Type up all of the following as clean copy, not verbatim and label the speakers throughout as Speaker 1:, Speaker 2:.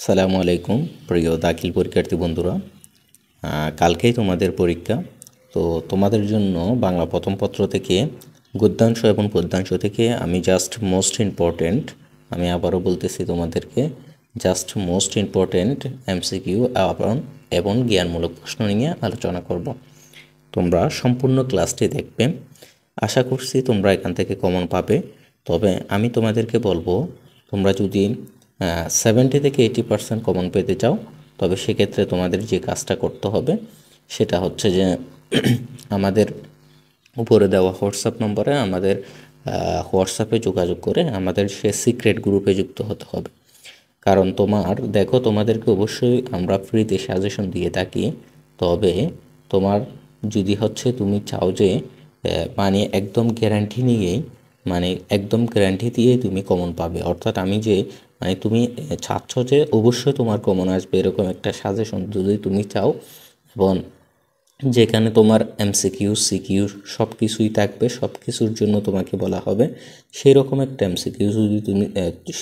Speaker 1: সালামু আলাইকুম প্রিয় দাখিল পরীক্ষার্থী বন্ধুরা। কালকেই তোমাদের পরীক্ষা। তো তোমাদের জন্য বাংলা প্রথম পত্র থেকে গদ্যাংশ এবং পদ্যাংশ থেকে আমি আমি আবারও বলতেছি তোমাদেরকে মোস্ট ইম্পর্টেন্ট এমসিকিউ এবং জ্ঞানমূলক প্রশ্ন নিয়ে আলোচনা করব। তোমরা সম্পূর্ণ ক্লাসটি দেখবে। আশা করছি তোমরা এখান থেকে কমন পাবে। তবে আমি তোমাদেরকে বলবো, তোমরা যদি 70 থেকে 80% কমন পেতে চাও, তবে সেক্ষেত্রে তোমাদের যে কাজটা করতে হবে সেটা হচ্ছে যে আমাদের উপরে দেওয়া হোয়াটসঅ্যাপ নম্বরে আমাদের হোয়াটসঅ্যাপে যোগাযোগ করে আমাদের সে সিক্রেট গ্রুপে যুক্ত হতে হবে। কারণ তোমাদেরকে অবশ্যই আমরা ফ্রিতে সাজেশন দিয়ে থাকি। তবে তোমার যদি তুমি চাও যে একদম গ্যারান্টি নিয়েই একদম গ্যারান্টি দিয়ে তুমি কমন পাবে, অর্থাৎ আমি যে তুমি চাচ্ছ যে অবশ্যই তোমার কমন আসবে এরকম একটা সাজেশন যদি তুমি চাও, এবং যেখানে তোমার এমসিকিউ সিকিউ সব কিছুই থাকবে, সব কিছুর জন্য তোমাকে বলা হবে, সেই রকম একটা এমসিকিউ যদি তুমি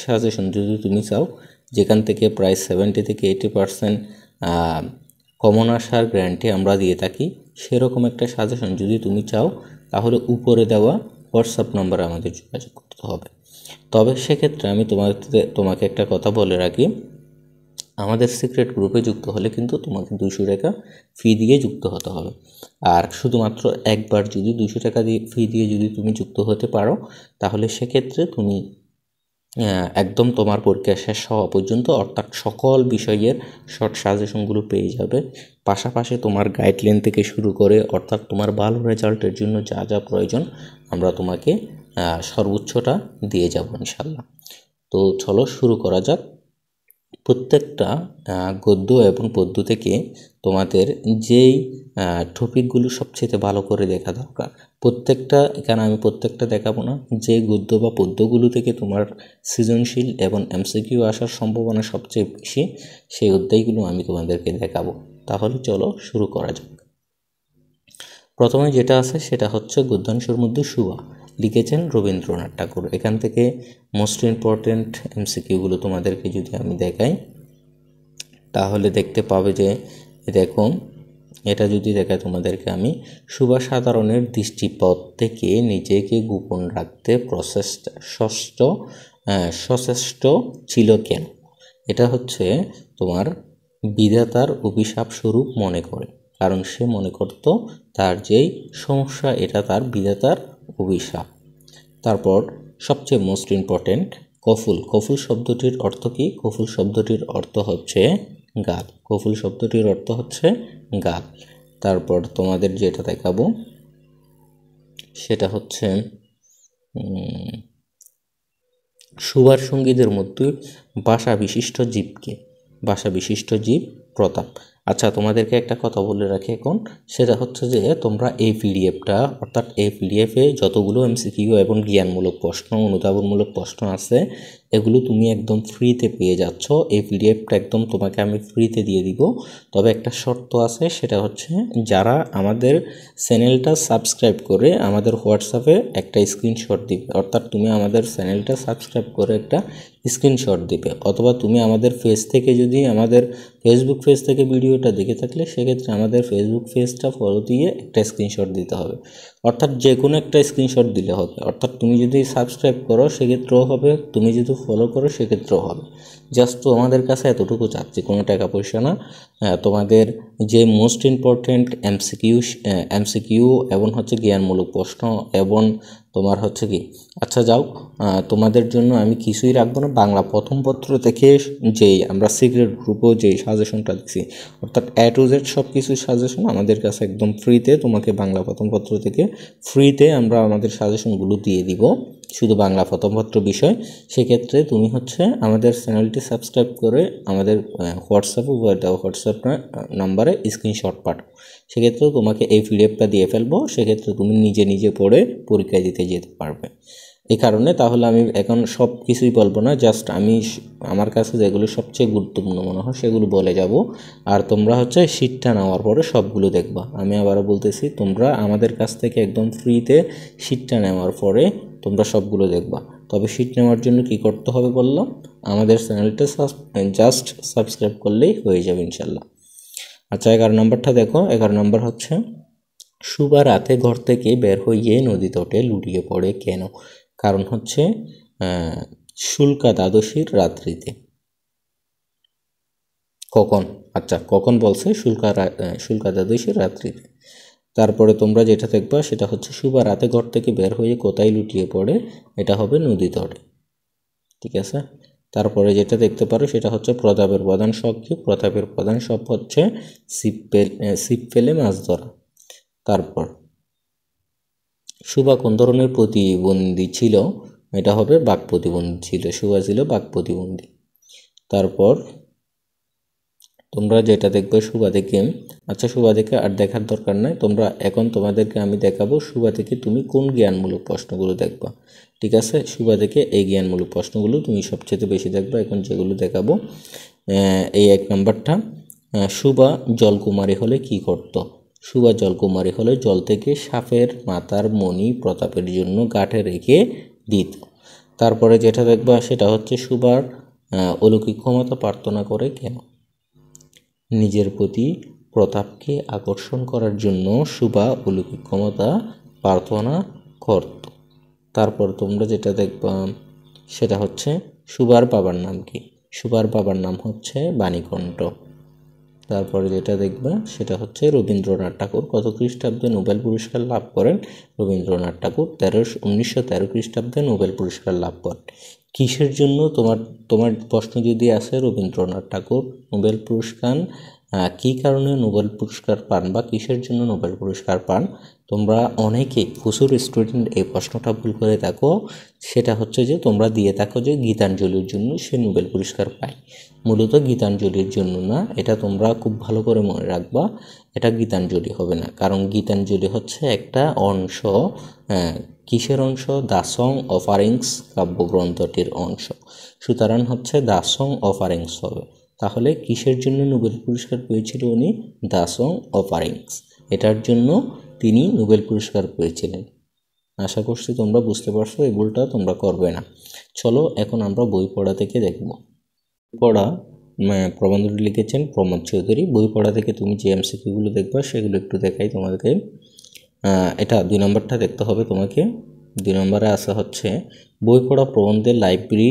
Speaker 1: সাজেশন যদি তুমি চাও, যেখান থেকে প্রায় 70 থেকে 80% কমন আসার গ্যারান্টি আমরা দিয়ে থাকি, সেরকম একটা সাজেশন যদি তুমি চাও, তাহলে উপরে দেওয়া হোয়াটসঅ্যাপ নম্বরে আমাদের যোগাযোগ করতে হবে। তবে সেক্ষেত্রে আমি তোমাকে একটা কথা বলে রাখি, আমাদের সিক্রেট গ্রুপে যুক্ত হলে কিন্তু তোমাকে 200 টাকা ফি দিয়ে যুক্ত হতে হবে। আর শুধুমাত্র একবার যদি 200 টাকা দিয়ে ফি দিয়ে যদি তুমি যুক্ত হতে পারো, তাহলে সেক্ষেত্রে তুমি একদম তোমার পরীক্ষা শেষ হওয়া পর্যন্ত, অর্থাৎ সকল বিষয়ের শর্ট সাজেশনগুলো পেয়ে যাবে। পাশাপাশি তোমার গাইডলাইন থেকে শুরু করে, অর্থাৎ তোমার ভালো রেজাল্টের জন্য যা যা প্রয়োজন আমরা তোমাকে সর্বোচ্চটা দিয়ে যাব ইনশাল্লাহ। তো চলো শুরু করা যাক। প্রত্যেকটা গদ্য এবং পদ্য থেকে তোমাদের যেই টপিকগুলো সবচেয়ে ভালো করে দেখা দরকার, এখানে আমি প্রত্যেকটা দেখাবো না, যে গদ্য বা পদ্যগুলো থেকে তোমার সৃজনশীল এবং এমসিকিউ আসার সম্ভাবনা সবচেয়ে বেশি, সেই অধ্যায়গুলো আমি তোমাদেরকে দেখাবো। তাহলে চলো শুরু করা যাক। প্রথমে যেটা আছে সেটা হচ্ছে গদ্যাংশের মধ্যে সুবা, লিখেছেন রবীন্দ্রনাথ ঠাকুর। এখান থেকে মোস্ট ইম্পর্টেন্ট এমসিকিউগুলো তোমাদেরকে যদি আমি দেখাই, তাহলে দেখতে পাবে যে দেখুন, এটা যদি দেখায় তোমাদেরকে আমি, সুবা সাধারণের দৃষ্টিপথ থেকে নিজেকে গোপন রাখতে সচেষ্ট ছিল কেন? এটা হচ্ছে তোমার বিধাতার অভিশাপ স্বরূপ মনে করে, কারণ সে মনে করত তার যেই সমস্যা এটা তার বিধাতার অভিশাপ। তারপর সবচেয়ে মোস্ট ইম্পর্টেন্ট কফুল শব্দটির অর্থ কি? কফুল শব্দটির অর্থ হচ্ছে গাল। কফুল শব্দটির অর্থ হচ্ছে গাল। তারপর তোমাদের যেটা দেখাবো সেটা হচ্ছে সুভার সঙ্গীদের মধ্যে ভাষা বিশিষ্ট জীব প্রতাপ। আচ্ছা, তোমাদেরকে একটা কথা বলে রাখি এখন, সেটা হচ্ছে যে তোমরা এই পিডিএফটা, অর্থাৎ এই পিডিএফে যতগুলো এমসিকিউ এবং জ্ঞানমূলক প্রশ্ন, অনুধাবনমূলক প্রশ্ন আছে, এগুলো তুমি একদম ফ্রিতে পেয়ে যাচ্ছ। এই পিডিএফটা একদম তোমাকে আমি ফ্রিতে দিয়ে দিব। তবে একটা শর্ত আছে, সেটা হচ্ছে যারা আমাদের চ্যানেলটা সাবস্ক্রাইব করে আমাদের হোয়াটসঅ্যাপে একটা স্ক্রিনশট দিবে, অর্থাৎ তুমি আমাদের চ্যানেলটা সাবস্ক্রাইব করে একটা স্ক্রিনশট দিবে, অথবা তুমি আমাদের ফেসবুক পেজ থেকে ভিডিওটা দেখে থাকলে সেক্ষেত্রে আমাদের ফেসবুক পেজটা ফলো দিয়ে একটা স্ক্রিনশট দিতে হবে। অর্থাৎ যে কোনো একটা স্ক্রিনশট দিলে হবে। অর্থাৎ তুমি যদি সাবস্ক্রাইব করো সেক্ষেত্রেও হবে, তুমি যদি ফলো করো সেক্ষেত্রেও হবে। জাস্ট তো আমাদের কাছে এতটুকু চাচ্ছি, কোনো টাকা পয়সা না। তোমাদের যে মোস্ট ইম্পর্টেন্ট এমসিকিউ এবং হচ্ছে জ্ঞানমূলক প্রশ্ন এবং তোমার হচ্ছে কি, আচ্ছা যাও, তোমাদের জন্য আমি কিছুই রাখবো না। বাংলা প্রথম পত্র থেকে যেই আমরা সিক্রেট গ্রুপও যেই সাজেশনটা দিচ্ছি, অর্থাৎ A to Z সব কিছু সাজেশন আমাদের কাছে একদম ফ্রিতে, তোমাকে বাংলা প্রথম পত্র থেকে ফ্রিতে আমরা আমাদের সাজেশনগুলো দিয়ে দিব, শুধু বাংলা প্রথম পত্র বিষয়। সেক্ষেত্রে তুমি আমাদের চ্যানেলটি সাবস্ক্রাইব করে আমাদের হোয়াটসঅ্যাপ নাম্বারে স্ক্রিনশট পাঠাও। সেক্ষেত্রে তোমাকে এই পিডিএফটা দিয়ে ফেলবো, সেক্ষেত্রে তুমি নিজে পড়ে পরীক্ষা দিতে যেতে পারবে। এই কারণে তাহলে আমি এখন সব কিছুই বলবো না, জাস্ট আমি আমার কাছে যেগুলো সবচেয়ে গুরুত্বপূর্ণ মনে হয় সেগুলো বলে যাব, আর তোমরা শীটটা নেওয়ার পরে সবগুলো দেখবা। আমি আবারও বলতেছি, তোমরা আমাদের কাছ থেকে একদম ফ্রিতে শীটটা নেওয়ার পরে তোমরা সবগুলো দেখবা। তবে শিট নেওয়ার জন্য কি করতে হবে বললাম, আমাদের চ্যানেলটা জাস্ট সাবস্ক্রাইব করলেই হয়ে যাবে ইনশাল্লাহ। আচ্ছা 11 নম্বরটা দেখো। 11 নম্বর হচ্ছে সুবা রাতে ঘর থেকে বের হয়ে নদী তটে লুটিয়ে পড়ে কেন? কারণ হচ্ছে শুল্কা দ্বাদশীর রাত্রিতে। কখন? আচ্ছা কখন বলছে? শুল্কা দ্বাদশীর রাত্রিতে। তারপরে তোমরা যেটা দেখবা সেটা হচ্ছে সুবা রাতে ঘর থেকে বের হয়ে কোথায় লুটিয়ে পড়ে, এটা হবে নদী তটে। ঠিক আছে। তারপরে যেটা দেখতে পারো সেটা হচ্ছে প্রতাপের প্রধান শখ কি? প্রতাপের প্রধান শখ হচ্ছে ছিপ ফেলে মাছ ধরা। তারপর সুবা কোন ধরনের প্রতিবন্ধী ছিল? এটা হবে বাক প্রতিবন্ধী ছিল, সুবা ছিল বাক প্রতিবন্ধী। তারপর তোমরা যেটা দেখবে সুবা থেকে, আচ্ছা সুবা থেকে আর দেখার দরকার নাই, তোমরা এখন তোমাদেরকে আমি দেখাবো সুবা থেকে তুমি কোন জ্ঞানমূলক প্রশ্নগুলো দেখবা। ঠিক আছে, সুবা থেকে এই জ্ঞানমূলক প্রশ্নগুলো তুমি সবচেয়ে বেশি দেখবা এখন যেগুলো দেখাবো। এই 1 নম্বরটা, সুবা জলকুমারী হলে কি করত? সুবা জলকুমারী হলে জল থেকে সাপের মাথার মণি প্রতাপের জন্য গাঁঠে রেখে দিত। তারপরে যেটা দেখবা সেটা হচ্ছে সুবার অলৌকিক ক্ষমতা প্রার্থনা করে কেন? নিজের প্রতি প্রতাপকে আকর্ষণ করার জন্য সুবা অলৌকিক ক্ষমতা প্রার্থনা করত। তারপর তোমরা যেটা দেখবা সেটা হচ্ছে সুবার বাবার নাম কি? সুবার বাবার নাম হচ্ছে বাণীকণ্ঠ। তারপরে যেটা দেখবা সেটা হচ্ছে রবীন্দ্রনাথ ঠাকুর কত খ্রিস্টাব্দে নোবেল পুরস্কার লাভ করেন? রবীন্দ্রনাথ ঠাকুর 1913 খ্রিস্টাব্দে নোবেল পুরস্কার লাভ করেন। কিসের জন্য? তোমার প্রশ্ন যদি আসে রবীন্দ্রনাথ ঠাকুর নোবেল পুরস্কার কী কারণে নোবেল পুরস্কার পান বা কিসের জন্য নোবেল পুরস্কার পান, তোমরা অনেকেই প্রচুর স্টুডেন্ট এই প্রশ্নটা ভুল করে থাকো। সেটা হচ্ছে যে তোমরা দিয়ে থাকো যে গীতাঞ্জলির জন্য সে নোবেল পুরস্কার পায়। মূলত গীতাঞ্জলির জন্য না, এটা তোমরা খুব ভালো করে মনে রাখবা। এটা গীতাঞ্জলি হবে না, কারণ গীতাঞ্জলি হচ্ছে একটা অংশ। কিসের অংশ? দ্য সং অফারিংস কাব্যগ্রন্থটির অংশ। সুতরাং হচ্ছে দ্য সং অফারিংস হবে। তাহলে কিসের জন্য নোবেল পুরস্কার পেয়েছিল উনি? দ্য সং অফারিংস, এটার জন্য তিনি নোবেল পুরস্কার পেয়েছিলেন। আশা করছি তোমরা বুঝতে পারছো, এই ভুলটা তোমরা করবে না। চলো এখন আমরা বই পড়া থেকে দেখব। পড়া প্রবন্ধটি লিখেছেন প্রমোদ চৌধুরী। বই পড়া থেকে তুমি যে এমসিকিউগুলো দেখবা সেগুলো একটু দেখাই তোমাদেরকে। এটা 2 নম্বরটা দেখতে হবে তোমাকে। 2 নম্বরে আসা হচ্ছে বই পড়া প্রবন্ধে লাইব্রেরি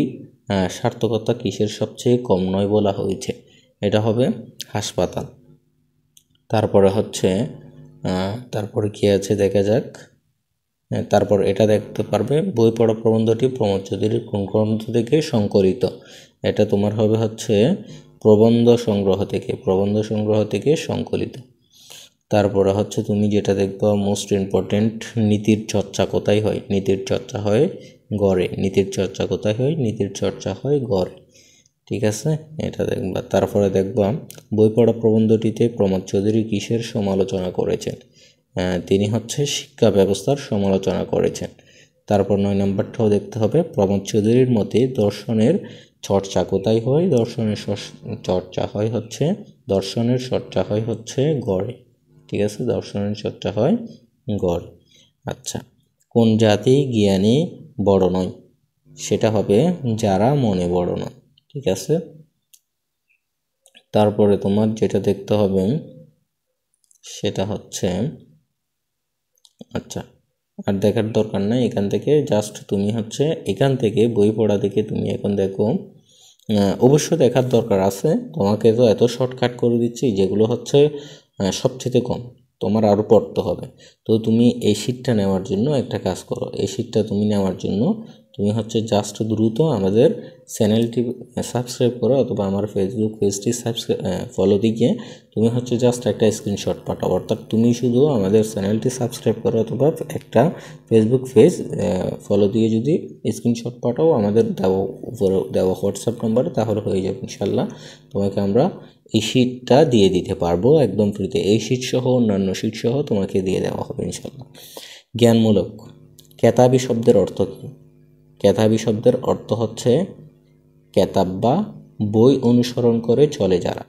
Speaker 1: সার্থকতা কিসের সবচেয়ে কম নয় বলা হয়েছে? এটা হবে হাসপাতাল। তারপরে হচ্ছে তারপরে কি আছে দেখা যাক। তারপর এটা দেখতে পারবে বই পড়া প্রবন্ধটি প্রমোদ চৌধুরীর কোন গ্রন্থ থেকে সংকলিত? এটা তোমার হবে হচ্ছে প্রবন্ধ সংগ্রহ থেকে সংকলিত। তারপরে হচ্ছে তুমি যেটা দেখবা মোস্ট ইম্পর্টেন্ট, নীতির চর্চা কোথায় হয়? নীতির চর্চা হয় গড়ে। নীতির চর্চা কোথায় হয়? নীতির চর্চা হয় গড়ে। ঠিক আছে, এটা দেখবা। তারপরে দেখবা বই পড়া প্রবন্ধটিতে প্রমোদ চৌধুরী কিসের সমালোচনা করেছেন? তিনি হচ্ছে শিক্ষা ব্যবস্থার সমালোচনা করেছেন। তারপর 9 নম্বরটাও দেখতে হবে। প্রমোদ চৌধুরীর মতে দর্শনের চর্চা কোথায় হয়? দর্শনের চর্চা হয় হচ্ছে গড়ে। ঠিক আছে, দর্শনের চর্চা হয় গড়ে। আচ্ছা, কোন জাতি জ্ঞানে বড় নয়? সেটা হবে যারা মনে বড় নয়। ঠিক আছে। তারপরে তোমার যেটা দেখতে হবে সেটা হচ্ছে, আচ্ছা আর দেখার দরকার নাই, এখান থেকে জাস্ট তুমি হচ্ছে এখান থেকে বই পড়া দেখে তুমি এখন দেখো। অবশ্য দেখার দরকার আছে, তোমাকে তো এত শর্টকাট করে দিচ্ছি যেগুলো হচ্ছে সবচেয়ে কম, তোমার আরও পড়তে হবে। তো তুমি এই শিটটা নেওয়ার জন্য একটা কাজ করো। এই শিটটা তুমি নেওয়ার জন্য তুমি হচ্ছে জাস্ট দ্রুত আমাদের চ্যানেলটি সাবস্ক্রাইব করো, অথবা আমার ফেসবুক পেজটি ফলো দিয়ে তুমি হচ্ছে জাস্ট একটা স্ক্রিনশট পাঠাও। অর্থাৎ তুমি শুধু আমাদের চ্যানেলটি সাবস্ক্রাইব করো অথবা একটা ফেসবুক পেজ ফলো দিয়ে যদি স্ক্রিনশট পাঠাও আমাদের দেওয়া হোয়াটসঅ্যাপ নম্বরে, তাহলে হয়ে যাবে ইনশাল্লাহ। তোমাকে আমরা এই শিটটা দিয়ে দিতে পারবো একদম ফ্রিতে। এই শিট সহ অন্যান্য শিট সহ তোমাকে দিয়ে দেওয়া হবে ইনশাল্লাহ। জ্ঞানমূলক। কেতাবি শব্দের অর্থ কী? কেতাবি শব্দের অর্থ হচ্ছে কেতাব বা বই অনুসরণ করে চলে যারা।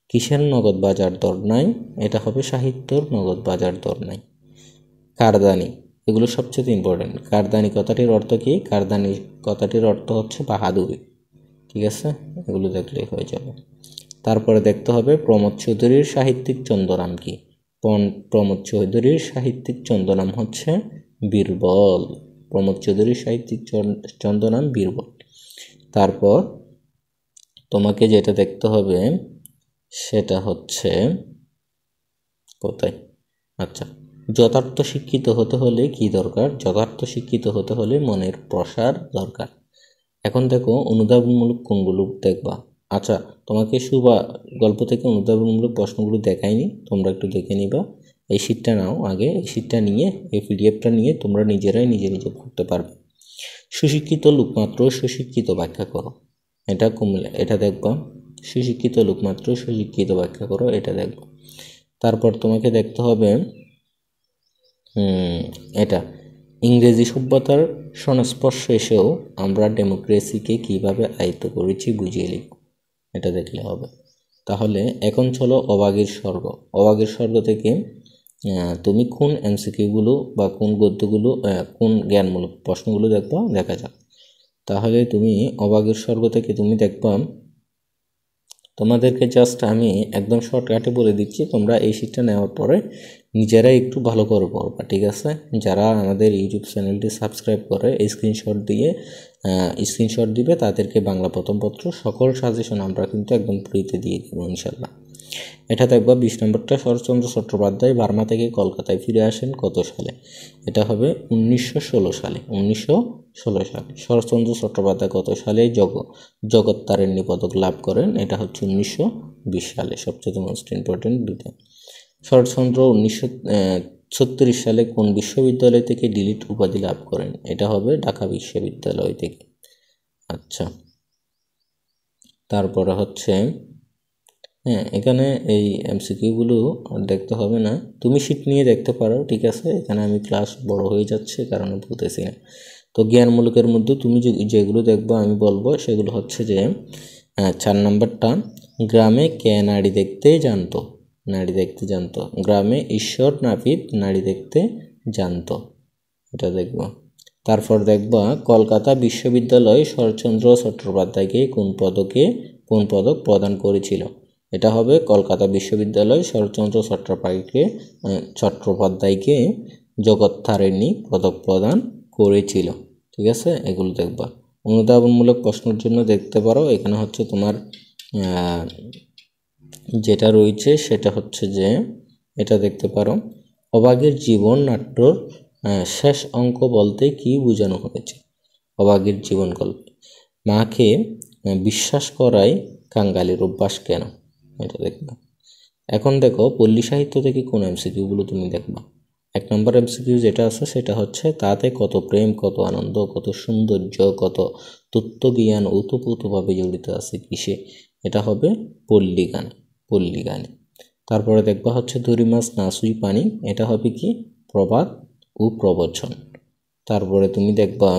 Speaker 1: কিসের নগদ বাজার দর নাই? এটা হবে সাহিত্যর নগদ বাজার দর নাই। কারদানি এগুলো সবচেয়ে ইম্পর্টেন্ট। কারদানি কথাটির অর্থ কি? কারদানি কথাটির অর্থ হচ্ছে বাহাদুরি, ঠিক আছে? এগুলো দেখলেই হয়ে যাবে। তারপরে দেখতে হবে প্রমোদ চৌধুরীর সাহিত্যিক ছন্দনাম কি? প্রমোদ চৌধুরীর সাহিত্যিক ছন্দনাম হচ্ছে বীরবল। প্রমোদ চৌধুরীর সাহিত্যিক ছন্দনাম বীরবল। তারপর তোমাকে যেটা দেখতে হবে সেটা হচ্ছে কোথায়, আচ্ছা, যথার্থ শিক্ষিত হতে হলে কি দরকার? যথার্থ শিক্ষিত হতে হলে মনের প্রসার দরকার। এখন দেখো অনুধাবনমূলক কোনগুলো দেখবা। আচ্ছা, তোমাকে সুবা গল্প থেকে অনুধাবনমূলক প্রশ্নগুলো দেখাইনি, তোমরা একটু দেখে নিবা। এই শীটটা নাও আগে, এই শীটটা নিয়ে এই পিডিএফটা নিয়ে তোমরা নিজেরাই নিজে নিজে পড়তে পারবে। সুশিক্ষিত লোকমাত্র সুশিক্ষিত ব্যাখ্যা করো, এটা দেখবা। সুশিক্ষিত লোকমাত্র সুশিক্ষিত ব্যাখ্যা করো, এটা দেখবা। তারপর তোমাকে দেখতে হবে এটা ইংরেজি সভ্যতার সংস্পর্শে এসেও আমরা ডেমোক্রেসিকে কিভাবে আয়ত্ত করেছি বুঝিয়ে লিখো, এটা দেখলে হবে। তাহলে এখন চলো অবাগের স্বর্গ। অবাগের স্বর্গ থেকে তুমি কোন এমসিকিউগুলো বা কোন গদ্যগুলো কোন জ্ঞানমূলক প্রশ্নগুলো দেখবা, দেখা যাক। তাহলে তুমি অবাগের স্বর্গ থেকে তুমি দেখবা, তোমাদেরকে জাস্ট আমি একদম শর্টকাটে বলে দিচ্ছি, তোমরা এই শীটটা নেওয়ার পরে নিজেরাই একটু ভালো করে পড়বা, ঠিক আছে? যারা আমাদের ইউটিউব চ্যানেলটি সাবস্ক্রাইব করে স্ক্রিনশট দিবে তাদেরকে বাংলা প্রথম পত্র সকল সাজেশন আমরা কিন্তু একদম ফ্রিতে দিয়ে দেবো ইনশাল্লাহ। এটা দেখবা 20 নম্বরটা, শরৎচন্দ্র চট্টোপাধ্যায় বার্মা থেকে কলকাতায় ফিরে আসেন কত সালে? এটা হবে 1916 সালে। 1916 সালে। শরৎচন্দ্র চট্টোপাধ্যায় কত সালে জগত্তারিণী পদক লাভ করেন? এটা হচ্ছে 1920 সালে। সবচেয়ে মোস্ট ইম্পর্টেন্ট দুটো। শরৎচন্দ্র 1936 সালে কোন বিশ্ববিদ্যালয় থেকে ডিলিট উপাধি লাভ করেন? এটা হবে ঢাকা বিশ্ববিদ্যালয় থেকে। আচ্ছা, তারপরে হচ্ছে এখানে এই এমসিকিউগুলো দেখতে হবে না, তুমি শীট নিয়ে দেখতে পারো, ঠিক আছে? এখানে আমি ক্লাস বড় হয়ে যাচ্ছে কারণে বলতেছি না। তো জ্ঞানমূলকের মধ্যে তুমি যেগুলো দেখবো আমি বলবো সেগুলো হচ্ছে যে 4 নম্বরটা, গ্রামে কে নারী দেখতে জানতো? নারী দেখতে জানতো। গ্রামে ঈশ্বর নাপিত নারী দেখতে জানতো, এটা দেখবো। তারপর দেখবা কলকাতা বিশ্ববিদ্যালয় শরৎচন্দ্র চট্টোপাধ্যায়কে কোন পদক প্রদান করেছিল? এটা হবে কলকাতা বিশ্ববিদ্যালয় শরৎচন্দ্র চট্টোপাধ্যায়কে জগত্তারিণী পদক প্রদান করেছিল, ঠিক আছে? এগুলো দেখবা। অনুধাবনমূলক প্রশ্নের জন্য দেখতে পারো, এখানে হচ্ছে তোমার যেটা রয়েছে সেটা হচ্ছে যে এটা দেখতে পারো, অবাগের জীবন নাট্যর শেষ অঙ্ক বলতে কি বোঝানো হয়েছে? অবাগের জীবন গল্পে মাকে বিশ্বাস করায় কাঙ্গালির অভ্যাস কেন? এটা দেখবা। এখন দেখো পল্লী সাহিত্য থেকে কোন এমসিকিউগুলো তুমি দেখবা। 1 নম্বর এমসিকিউ যেটা আছে সেটা হচ্ছে, তাতে কত প্রেম, কত আনন্দ, কত সৌন্দর্য, কত তত্ত্বজ্ঞান ওতপ্রোতভাবে জড়িত আছে কিসে? এটা হবে পল্লী গানে। তারপরে দেখবা হচ্ছে দড়ি মাছ না সুই পানি, এটা হবে কি? প্রবাদ ও প্রবচন। তারপরে তুমি দেখবা,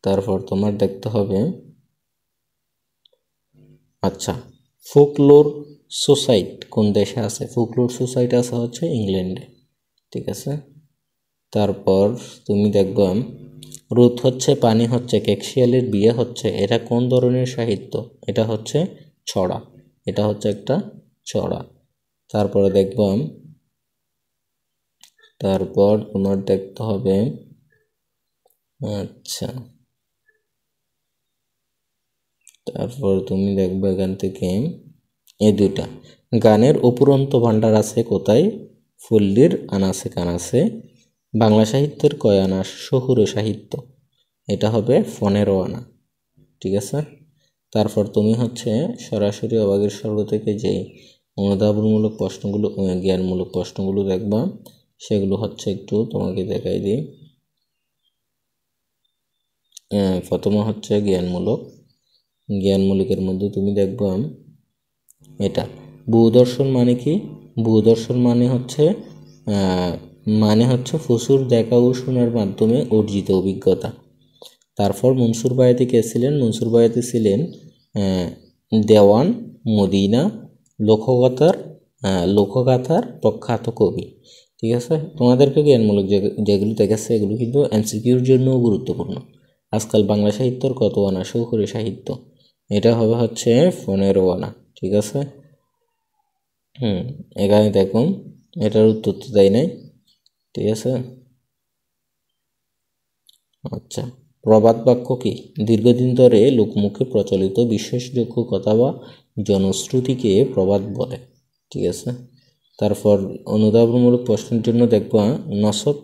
Speaker 1: তারপর তোমার দেখতে হবে, আচ্ছা, ফোকলোর সোসাইটি কোন দেশে আছে? ফোকলোর সোসাইটি আছে হচ্ছে ইংল্যান্ডে, ঠিক আছে? তারপর তুমি দেখবা রোদ হচ্ছে পানি হচ্ছে কেকশিয়ালের বিয়ে হচ্ছে, এটা কোন ধরনের সাহিত্য? এটা হচ্ছে ছড়া, এটা হচ্ছে একটা ছড়া। তারপরে দেখবা, তারপর তোমার দেখতে হবে, আচ্ছা, তারপর তুমি দেখবে এখান থেকে এই দুটা, গানের অপুরন্ত ভাণ্ডার আছে কোথায়? পল্লীর আনাচে কানাচে। বাংলা সাহিত্যের কয় আনা শহুরে সাহিত্য? এটা হবে 15 আনা, ঠিক আছে? তারপর তুমি হচ্ছে সরাসরি অবাগের স্বর্গ থেকে যে অনুধাবনমূলক প্রশ্নগুলো জ্ঞানমূলক প্রশ্নগুলো দেখবা, সেগুলো হচ্ছে একটু তোমাকে দেখাই দিই। প্রথমে হচ্ছে জ্ঞানমূলকের মধ্যে তুমি দেখবা এটা বহুদর্শন মানে কি? বহুদর্শন মানে হচ্ছে প্রচুর দেখা ও শোনার মাধ্যমে অর্জিত অভিজ্ঞতা। তারপর মনসুর বায়াতি কে ছিলেন? মনসুর বায়াতি ছিলেন দেওয়ান মদিনা লোকগাথার প্রখ্যাত কবি, ঠিক আছে, তোমাদেরকে জ্ঞানমূলক যেগুলো দেখাচ্ছে এগুলো কিন্তু এমসিকিউর জন্যও গুরুত্বপূর্ণ। আজকাল বাংলা সাহিত্যর কত আনা শৌখরী সাহিত্য, এটা হবে হচ্ছে 15 আনা। ঠিক আছে, এখানে দেখুন এটার উত্তর তো দেয় নাই। ঠিক আছে, আচ্ছা, প্রবাদ বাক্য কি? দীর্ঘদিন ধরে লোকমুখে প্রচলিত বিশ্বাসযোগ্য কথা বা জনশ্রুতিকে প্রবাদ বলে। ঠিক আছে, তারপর অনুধাবনমূলক প্রশ্নের জন্য দেখবা নসত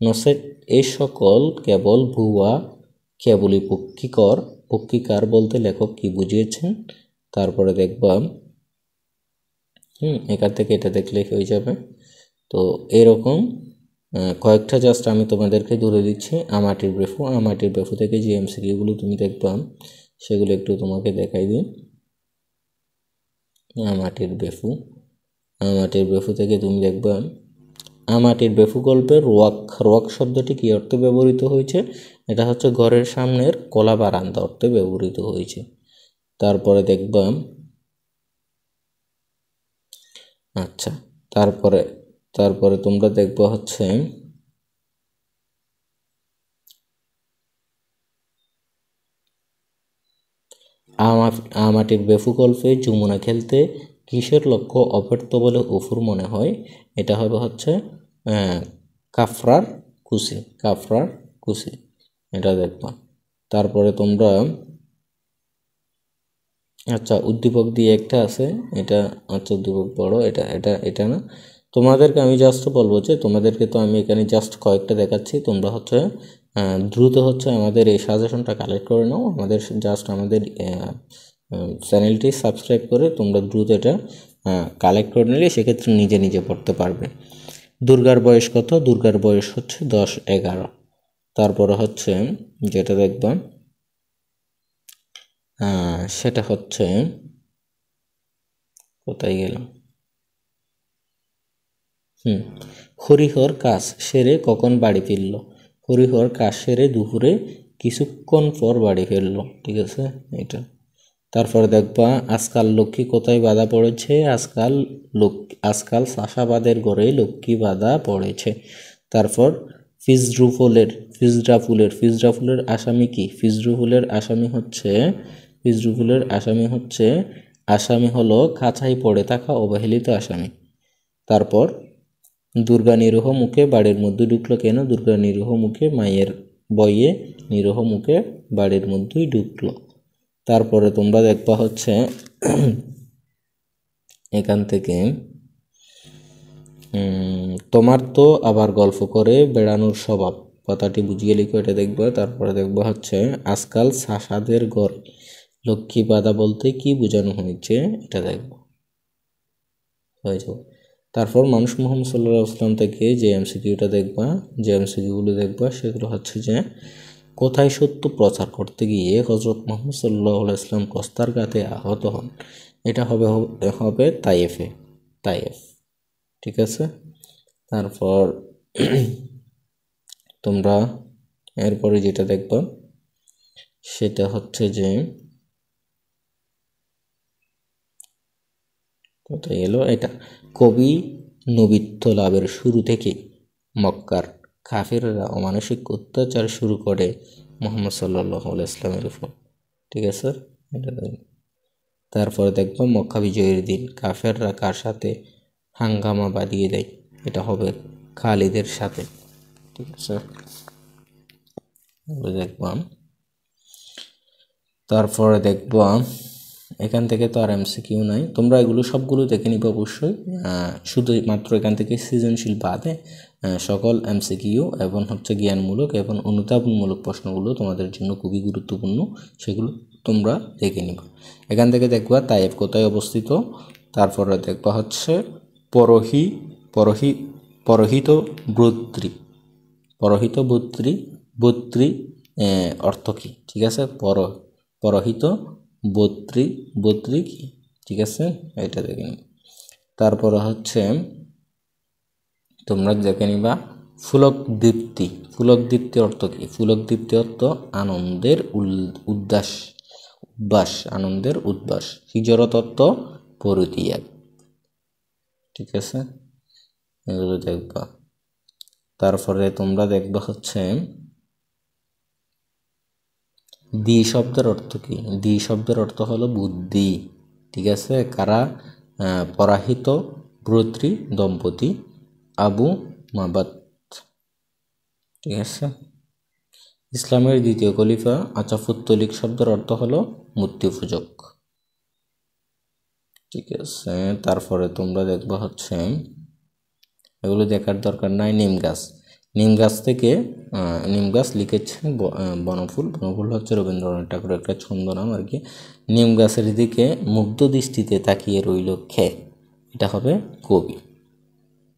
Speaker 1: নসেট এই সকল কেবল ভুয়া, কেবলই পক্ষিকার বলতে লেখক কি বুঝিয়েছেন। তারপরে দেখবা এখান থেকে এটা দেখলেই হয়ে যাবে। তো এরকম কয়েকটা জাস্ট আমি তোমাদেরকে ধরে দিচ্ছি। আমাটির ব্রেফু থেকে যে এমসিকিউগুলো তুমি দেখবা সেগুলো একটু তোমাকে দেখাই দিই। আমাটির বেফু থেকে তুমি দেখবা আমাটির বেফু গল্পের রোয়াক শব্দটি কি অর্থে ব্যবহৃত হয়েছে? এটা হচ্ছে ঘরের সামনের কলা বারান্দা অর্থে ব্যবহৃত হয়েছে। তারপরে দেখবা আচ্ছা, তারপরে তোমরা দেখবা হচ্ছে আমাটির বেফু গল্পে যমুনা খেলতে কিসের লক্ষ্য অব্যর্থ বলে অফুর মনে হয়? এটা হবে হচ্ছে কাফরার কুসি, এটা দেখবা। তারপরে তোমরা আচ্ছা, উদ্দীপক দিয়ে একটা আছে, এটা আচ্ছা উদ্দীপক বড়, এটা না। তোমাদেরকে আমি জাস্ট বলবো যে তোমাদেরকে তো আমি এখানে জাস্ট কয়েকটা দেখাচ্ছি, তোমরা হচ্ছে দ্রুত হচ্ছে আমাদের এই সাজেশনটা কালেক্ট করে নাও। আমাদের চ্যানেলটি সাবস্ক্রাইব করে তোমরা দ্রুত এটা কালেক্ট করে নিলে সেক্ষেত্রে নিজে নিজে পড়তে পারবে। দুর্গার বয়স কত? দুর্গার বয়স হচ্ছে 10-11। তারপরে হচ্ছে যেটা দেখবা সেটা হচ্ছে কোথায় গেলাম, হরিহর কাজ সেরে কখন বাড়ি ফিরল? হরিহর কাজ সেরে দুপুরে কিছুক্ষণ পর বাড়ি ফিরল। ঠিক আছে, এটা। তারপরে দেখবা আজকাল লক্ষ্মী কোথায় বাধা পড়েছে? আজকাল চাষাবাদের ঘরে লক্ষ্মী বাধা পড়েছে। তারপর ফিজরাফুলের আসামি কি? আসামি হলো কাছাই পড়ে থাকা অবহেলিত আসামি। তারপর দুর্গা নিরীহ মুখে বাড়ির মধ্যে ঢুকলো কেন? দুর্গা নিরীহ মুখে মায়ের বইয়ে নিরীহ মুখে বাড়ির মধ্যেই ঢুকলো। তারপরে তোমরা দেখবা হচ্ছে এখান থেকে তোমার তো আবার গল্প করে বেড়ানোর স্বভাব, কথাটি বুঝিয়ে লিখো, এটা দেখবা। তারপরে দেখবা হচ্ছে আজকাল চাষাদের ঘর লক্ষ্মী বাধা বলতে কি বোঝানো হয়েছে, এটা দেখবো, হয়ে যাবে। তারপর মানুষ মোহাম্মদ সাল্লাল্লাহু আলাইহি ওয়াসাল্লাম থেকে যে এমসিকিউগুলো দেখবা সেগুলো হচ্ছে যে কোথায় সত্য প্রচার করতে গিয়ে হযরত মুহাম্মদ সাল্লাল্লাহু আলাইহি ওয়াসাল্লাম কস্তারঘাতে আহত হন? এটা হবে তায়েফ। ঠিক আছে, তারপর তোমরা এরপরে যেটা দেখবা সেটা হচ্ছে যে কোথায় গেল, এটা কবি নবীত্ব লাভের শুরু থেকে মক্কার কাফিররা অমানসিক অত্যাচার শুরু করে মুহাম্মদ সাল্লাল্লাহু আলাইহি ওয়াসাল্লামের উপর। ঠিক আছে, এটা তারপরে দেখবো মক্কা বিজয়ের দিন কাফেররা কার সাথে হাঙ্গামা বাঁধিয়ে দেয়? এটা হবে খালিদের সাথে। ঠিক আছে, দেখবাম। তারপরে দেখবাম এখান থেকে তো আর এমসিকিউ নাই, তোমরা এগুলো সবগুলো দেখে নিবে অবশ্যই। শুধুমাত্র এখান থেকে সৃজনশীল বাদে সকল এমসিকিউ এবং হচ্ছে জ্ঞানমূলক এবং অনুধাবনমূলক প্রশ্নগুলো তোমাদের জন্য খুবই গুরুত্বপূর্ণ, সেগুলো তোমরা দেখে নিবে। এখান থেকে দেখবা তায়েফ কোথায় অবস্থিত। তারপরে দেখবা হচ্ছে পরহিত বদ্রী অর্থ কী? ঠিক আছে, পরহিত বদ্রী কি? ঠিক আছে, এটা দেখে নিব। তারপরে হচ্ছে তোমরা দেখে নিবা ফুলক দীপ্তি অর্থ কী? ফুলক দীপ্তি অর্থ আনন্দের উদ্বাস। হিজরত অর্থ পরিত্যাগ। ঠিক আছে, এগুলো দেখবা। তারপরে তোমরা দেখবা হচ্ছে দ্বি শব্দের অর্থ কি। দ্বি শব্দের অর্থ হলো বুদ্ধি, ঠিক আছে। কারা পরাহিত ব্রতৃ দম্পতি আবু মাবাত, ঠিক আছে। ইসলামের দ্বিতীয় খলিফা। আচ্ছা, ফুত্তলিক শব্দের অর্থ হলো মূর্তি পূজক, ঠিক আছে। তারপরে তোমরা দেখবা হচ্ছে এগুলো দেখার দরকার নাই। নিম গাছ, নিম গাছ থেকে নিম গাছ লিখেছে বনফুল। বনফুল হচ্ছে রবীন্দ্রনাথ ঠাকুরের একটা ছন্দনাম আর কি। নিম গাছের দিকে মুগ্ধ দৃষ্টিতে তাকিয়ে রইল খে, এটা হবে কবি,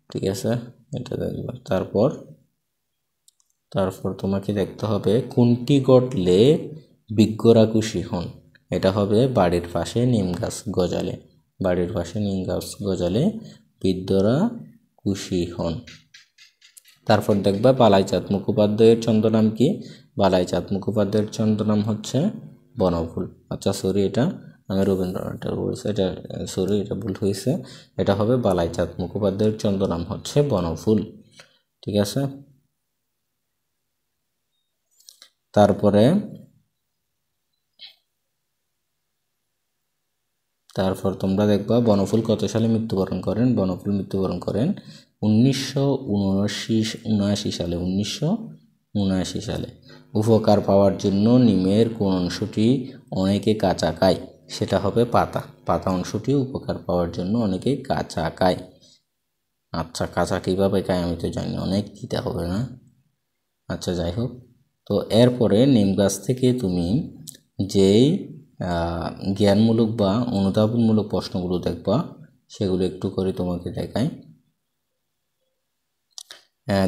Speaker 1: ঠিক আছে। এটা দেখবা। তারপর তোমাকে দেখতে হবে কোনটি ঘটলে বিজ্ঞরা খুশি হন, এটা হবে বাড়ির পাশে নিম গাছ গজালে। বাড়ির পাশে নিম গাছ গজালে বিদ্যরা খুশি হন। তারপর দেখবা বালাইচাঁদ মুখোপাধ্যায়ের ছন্দনাম কি। বালাইচাঁদ মুখোপাধ্যায়ের ছন্দনাম হচ্ছে বনফুল। আচ্ছা সরি, এটা আমি রবীন্দ্রনাথ ঠাকুর বলেছি, এটা সরি, এটা ভুল হয়েছে। এটা হবে বালাইচাঁদ মুখোপাধ্যায়ের ছন্দনাম হচ্ছে বনফুল, ঠিক আছে। তারপর তোমরা দেখবা বনফুল কত সালে মৃত্যুবরণ করেন। বনফুল মৃত্যুবরণ করেন 1979 সালে। 1979 সালে। উপকার পাওয়ার জন্য নিমের কোন অংশটি অনেকে কাঁচা খায়, সেটা হবে পাতা। পাতা অংশটি উপকার পাওয়ার জন্য অনেকে কাঁচা খায়। আচ্ছা, কাঁচা কীভাবে খায় আমি তো জানি, অনেক দিতে হবে না। আচ্ছা যাই হোক, তো এরপরে নিম গাছ থেকে তুমি যেই জ্ঞানমূলক বা অনুধাবনমূলক প্রশ্নগুলো দেখবা সেগুলো একটু করে তোমাকে দেখাই।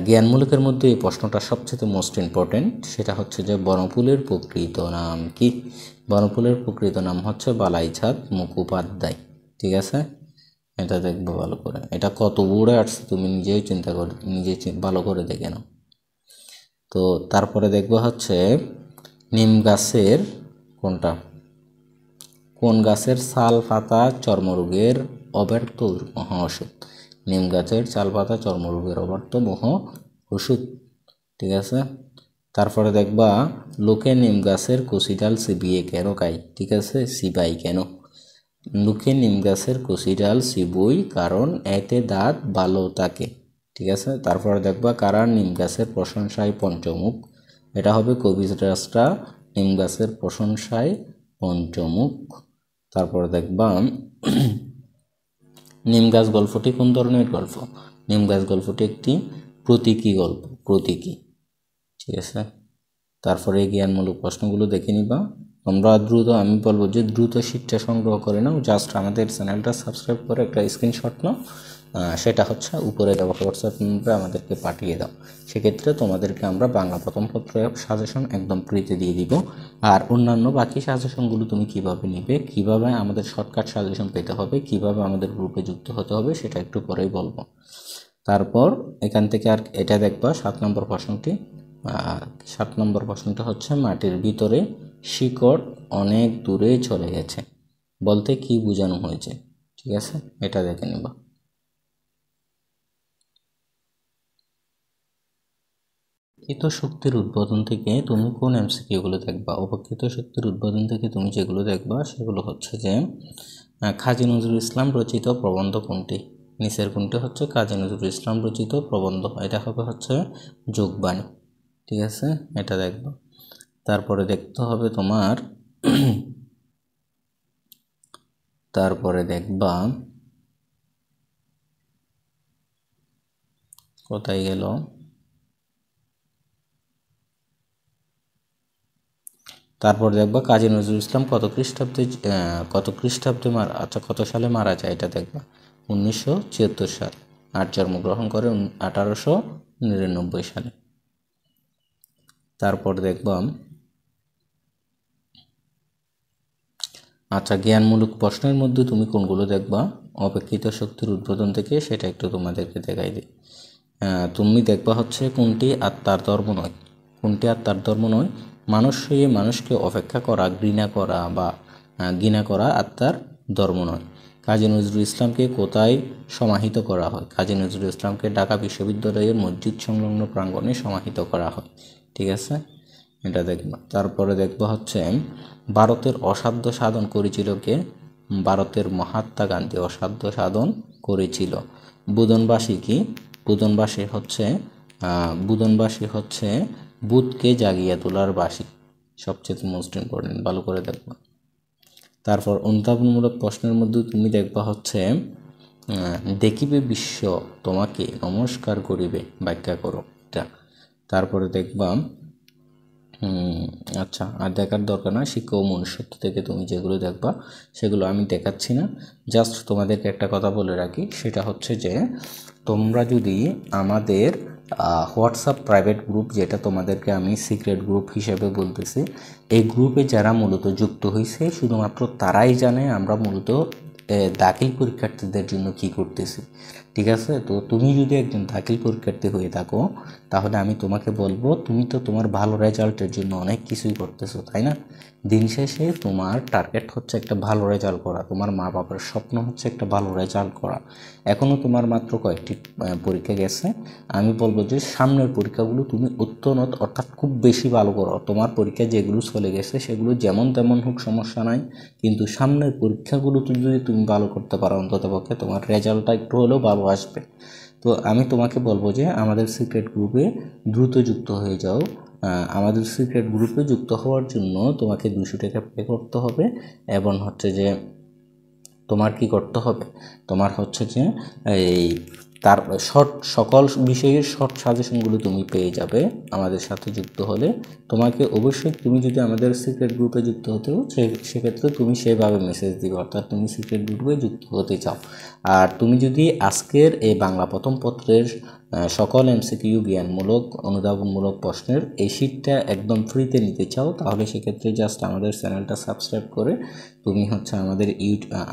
Speaker 1: জ্ঞানমূলকের মধ্যে এই প্রশ্নটা সবচেয়ে মোস্ট ইম্পর্টেন্ট, সেটা হচ্ছে যে বনফুলের প্রকৃত নাম কি। বনফুলের প্রকৃত নাম হচ্ছে বালাইচাঁদ মুখোপাধ্যায়, ঠিক আছে। এটা দেখবো ভালো করে, এটা কত বোর্ডে আসছে তুমি নিজেই চিন্তা করে, নিজে ভালো করে দেখে নাও। তো তারপরে দেখবো হচ্ছে নিম গাছের কোন গাছের ছাল পাতা চর্মরোগের অব্যর্থ মহা ওষুধ। নিম গাছের ছাল পাতা চর্মরোগের অব্যর্থ মহা ওষুধ, ঠিক আছে। তারপরে দেখবা লোকে নিম গাছের কচি ডাল চিবিয়ে কেন খায়, ঠিক আছে। চিবাই কেন, লোকে নিম গাছের কচি ডাল চিবই কারণ এতে দাঁত ভালো থাকে, ঠিক আছে। তারপরে দেখবা কারা নিম গাছের প্রশংসায় পঞ্চমুখ, এটা হবে কবিরাজরা নিম গাছের প্রশংসায় পঞ্চমুখ। তারপরে দেখবা নিম গাছ গল্পটি কোন ধরনের গল্প। নিম গাছ গল্পটি একটি প্রতীকী গল্প, প্রতীকী, ঠিক আছে। তারপরে জ্ঞানমূলক প্রশ্নগুলো দেখে নিবা তোমরা দ্রুত। আমি বলবো যে দ্রুত শিটটা সংগ্রহ করে নাও, জাস্ট আমাদের চ্যানেলটা সাবস্ক্রাইব করে একটা স্ক্রিনশট নাও, সেটা হচ্ছে উপরে দেওয়া হোয়াটসঅ্যাপ নম্বরে আমাদেরকে পাঠিয়ে দাও। সেক্ষেত্রে তোমাদেরকে আমরা বাংলা প্রথম পত্র সাজেশন একদম ফ্রিতে দিয়ে দিব। আর অন্যান্য বাকি সাজেশনগুলো তুমি কিভাবে নিবে, কিভাবে আমাদের শর্টকাট সাজেশন পেতে হবে, কিভাবে আমাদের গ্রুপে যুক্ত হতে হবে, সেটা একটু পরেই বলবো। তারপর এখান থেকে আর এটা দেখবা 7 নম্বর প্রশ্নটি। 7 নম্বর প্রশ্নটা হচ্ছে মাটির ভিতরে শিকড় অনেক দূরে চলে গেছে বলতে কি বোঝানো হয়েছে, ঠিক আছে। এটা দেখে নিবা। অপেক্ষিত শক্তির উদ্বোধন থেকে তুমি কোন এমসিকিউগুলো দেখবা। অপেক্ষিত শক্তির উদ্বোধন থেকে তুমি যেগুলো দেখবা সেগুলো হচ্ছে যে কাজী নজরুল ইসলাম রচিত প্রবন্ধ কোনটি। নিচের কোনটি হচ্ছে কাজী নজরুল ইসলাম রচিত প্রবন্ধ, এটা হবে হচ্ছে যোগবাণী, ঠিক আছে। এটা দেখবা। তারপরে দেখতে হবে তোমার তারপরে দেখবা কোথায় গেল, তারপর দেখবা কাজী নজরুল ইসলাম কত খ্রিস্টাব্দে আচ্ছা কত সালে মারা যায়, এটা দেখবা 1974 সাল। আর জন্মগ্রহণ করে 1899 সালে। তারপর দেখবা আচ্ছা জ্ঞানমূলক প্রশ্নের মধ্যে তুমি কোনগুলো দেখবা অপেক্ষিত শক্তির উদ্বোধন থেকে, সেটা একটু তোমাদেরকে দেখাই দিই। তুমি দেখবা হচ্ছে কোনটি আত্মার ধর্ম নয়। কোনটি আত্মার ধর্ম নয়, মানুষ হয়ে মানুষকে অপেক্ষা করা, ঘৃণা করা বা ঘৃণা করা আত্মার ধর্ম নয়। কাজী নজরুল ইসলামকে কোথায় সমাহিত করা হয়? কাজী নজরুল ইসলামকে ঢাকা বিশ্ববিদ্যালয়ের মসজিদ সংলগ্ন প্রাঙ্গণে সমাহিত করা হয়। ঠিক আছে, এটা দেখব। তারপরে দেখব হচ্ছে ভারতের অসাধ্য সাধন করেছিল কে? ভারতের মহাত্মা গান্ধী অসাধ্য সাধন করেছিল। বুধনবাসী কি? বুধনবাসী হচ্ছে বুধকে জাগিয়ে তোলার বাসী। সবচেয়ে মোস্ট ইম্পর্টেন্ট, ভালো করে দেখবা। তারপর অনুধাবনমূলক প্রশ্নের মধ্যে তুমি দেখবা হচ্ছে দেখিবে বিশ্ব তোমাকে নমস্কার করিবে, ব্যাখ্যা করো এটা। তারপরে দেখবা আচ্ছা, আর দেখার দরকার না, শিক্ষা ও মনুষ্যত্ব থেকে তুমি যেগুলো দেখবা সেগুলো আমি দেখাচ্ছি না। জাস্ট তোমাদেরকে একটা কথা বলে রাখি, সেটা হচ্ছে যে তোমরা যদি আমাদের হোয়াটসঅ্যাপ প্রাইভেট গ্রুপ, যেটা তোমাদেরকে আমি সিক্রেট গ্রুপ হিসেবে বলতেছি, এই গ্রুপে যারা মূলত যুক্ত হয়েছে শুধুমাত্র তারাই জানে আমরা মূলত দাখিল পরীক্ষার্থীদের জন্য কি করতেছি। ঠিক আছে, তো তুমি যদি একজন দাখিল পরীক্ষার্থী হয়ে থাকো তাহলে আমি তোমাকে বলবো, তুমি তো তোমার ভালো রেজাল্টের জন্য অনেক কিছুই করতেছো, তাই না? দিন শেষে তোমার টার্গেট হচ্ছে একটা ভালো রেজাল্ট করা, তোমার মা বাবার স্বপ্ন হচ্ছে একটা ভালো রেজাল্ট করা। এখনও তোমার মাত্র কয়েকটি পরীক্ষা গেছে। আমি বলবো যে সামনের পরীক্ষাগুলো তুমি উত্তরোত্তর অর্থাৎ খুব বেশি ভালো করো। তোমার পরীক্ষা যেগুলো চলে গেছে সেগুলো যেমন তেমন হোক সমস্যা নাই, কিন্তু সামনের পরীক্ষাগুলো যদি তুমি ভালো করতে পারো অন্ততপক্ষে তোমার রেজাল্টটা একটু হলেও ভালো আসবে। তো আমি তোমাকে বলবো যে আমাদের সিক্রেট গ্রুপে দ্রুত যুক্ত হয়ে যাও। আমাদের সিক্রেট গ্রুপে যুক্ত হওয়ার জন্য তোমাকে 200 টাকা পে করতে হবে, এবং হচ্ছে যে তোমার কি করতে হবে, তোমার হচ্ছে যে এই তার সকল বিষয়ের শর্ট সাজেশনগুলো তুমি পেয়ে যাবে আমাদের সাথে যুক্ত হলে। তোমাকে অবশ্যই, তুমি যদি আমাদের সিক্রেট গ্রুপে যুক্ত হতে হও সেক্ষেত্রে তুমি সেভাবে মেসেজ দিবে, অর্থাৎ তুমি সিক্রেট গ্রুপে যুক্ত হতে চাও। আর তুমি যদি আজকের এই বাংলা প্রথম পত্রের সকল এমসিকিউ জ্ঞানমূলক অনুধাবনমূলক প্রশ্নের এই শিটটা একদম ফ্রিতে নিতে চাও, তাহলে সেক্ষেত্রে জাস্ট আমাদের চ্যানেলটা সাবস্ক্রাইব করে তুমি হচ্ছে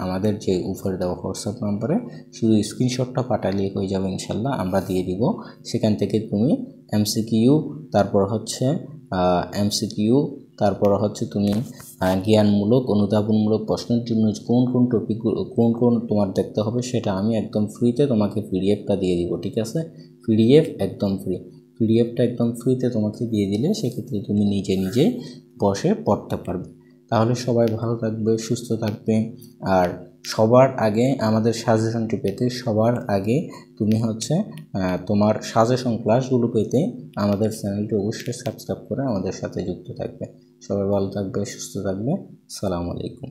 Speaker 1: আমাদের যে উপরে দেওয়া হোয়াটসঅ্যাপ নাম্বারে শুধু স্ক্রিনশটটা পাঠালেই হয়ে যাবে, ইনশাল্লাহ আমরা দিয়ে দিব। সেখান থেকে তুমি এমসিকিউ, তারপর হচ্ছে তুমি জ্ঞানমূলক অনুধাবনমূলক প্রশ্নের জন্য কোন টপিকগুলো কোন তোমার দেখতে হবে সেটা আমি একদম ফ্রিতে তোমাকে পিডিএফটা দিয়ে দিব। ঠিক আছে, পিডিএফটা একদম ফ্রিতে তোমাকে দিয়ে দিলে সেক্ষেত্রে তুমি নিজে বসে পড়তে পারবে। তাহলে সবাই ভালো থাকবে, সুস্থ থাকবে। আর সবার আগে আমাদের সাজেশনটি পেতে, সবার আগে তুমি হচ্ছে তোমার সাজেশন ক্লাসগুলো পেতে আমাদের চ্যানেলটি অবশ্যই সাবস্ক্রাইব করে আমাদের সাথে যুক্ত থাকবে। সবাই ভালো থাকবে, সুস্থ থাকবে। আসসালামু আলাইকুম।